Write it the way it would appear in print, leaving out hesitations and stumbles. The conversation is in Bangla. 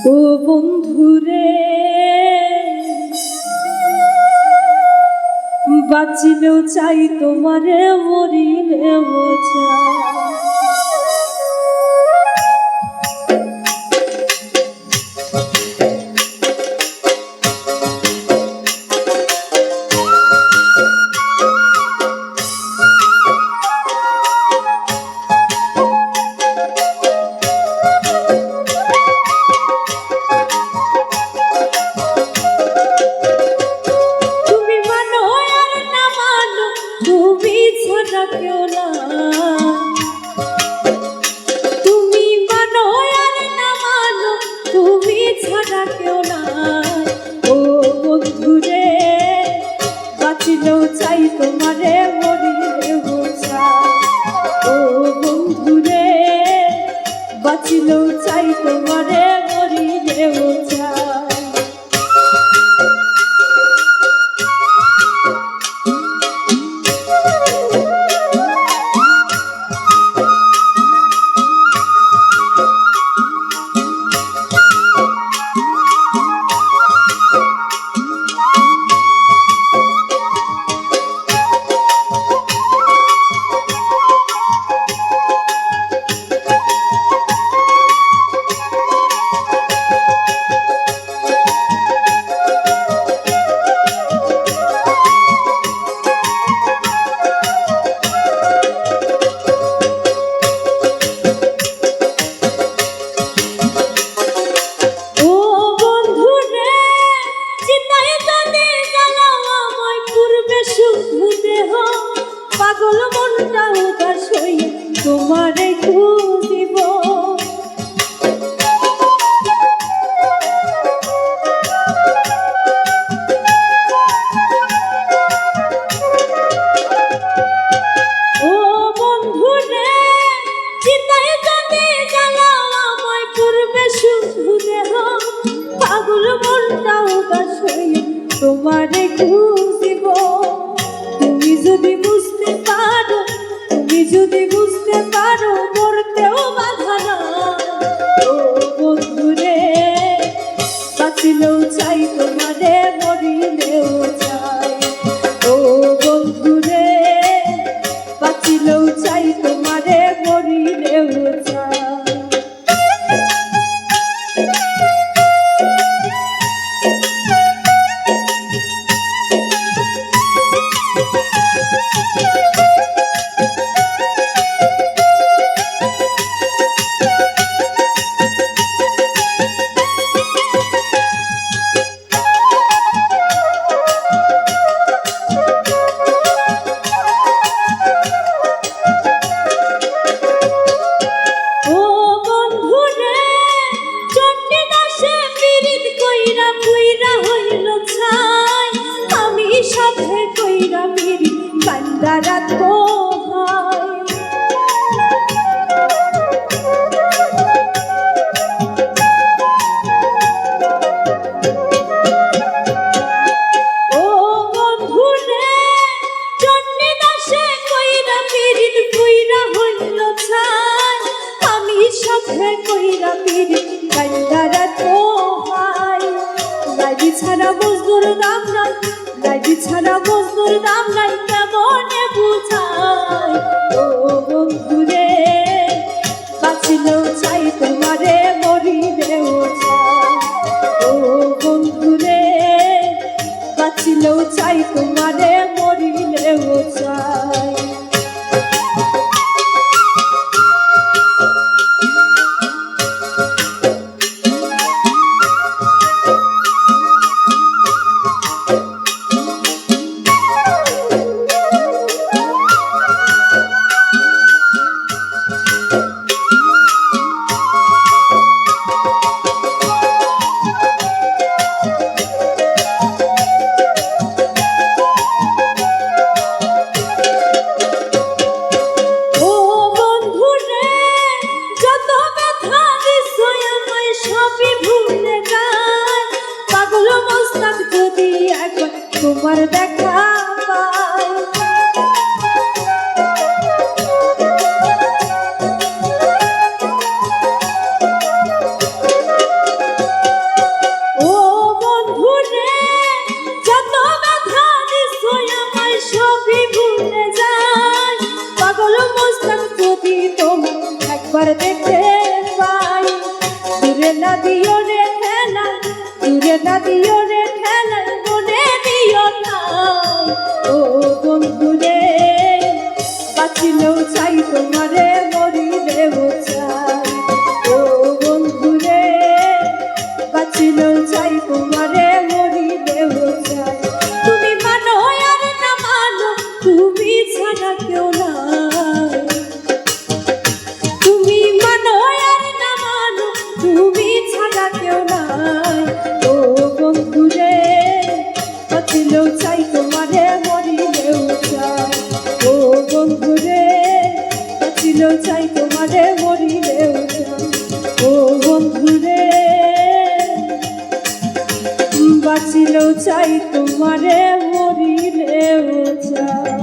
ও বন্ধুরে বাঁচিলেও চাই তোমারে মরিলেও চাই কেউ না তুমি মানো আর না মানো তুমি ছাড়া কেউ না ও বন্ধুরে বাঁচিলেও চাই তোমারে মরিলেও চাই ও বন্ধুরে বাঁচিলেও চাই তোমারে মরিলেও চাই পাগল মনটা উদাস হয়ে তোমারে খুঁজিব ও বন্ধুরে চিন্তায় যদি জ্বালাও আমায় পূর্বে শুধু দেহ পাগল মনটা উদাস হয়ে তোমারে খুঁজিব তুমি যদি বুঝতে পারো মরতেও বাধা না ও বন্ধুরে বাঁচিলেও চাই তোমারে মরিলেও চাই ও বন্ধুরে বাঁচিলেও চাই তোমারে মরিলেও চাই সাথে কইরা মিরি কান্দারা তো ও বন্ধুরে চন্ডী দাসে কইরা মিরি কইরা হইল ছাই আমি সাথে কইরা মিরি কান্দারা তো লাইবি ছাড়া মজদুর দাম না লাইবি ছাড়া মজদুর দাম নাই কেমনে বুঝাই ও বন্ধুরে বাঁচিলেও চাই তোমারে মরিলেও চাই ও বন্ধুরে বাঁচিলেও চাই তোমারে মরিলেও চাই তোমার দেখা পাই ও দিও রে ঠেলা দূরে না দিও রে ঠেলা মনে দিও না ও বন্ধু রে বাঁচিলেও চাই তোমারে মরিলেও চাই ও বন্ধু রে বাঁচিলেও চাই তোমারে মরিলেও চাই তুমি মানো আর না মানো তুমি ছাড়া কেউ নাই তুমি মানো আর না মানো তুমি ছাড়া কেউ নাই ও বন্ধু রে বাঁচিলেও চাই তোমারে মরিলেও চাই ও বন্ধু রে বাঁচিলেও চাই তোমারে মরিলেও চাই ও বন্ধু রে বাঁচিলেও চাই তোমারে মরিলেও চাই।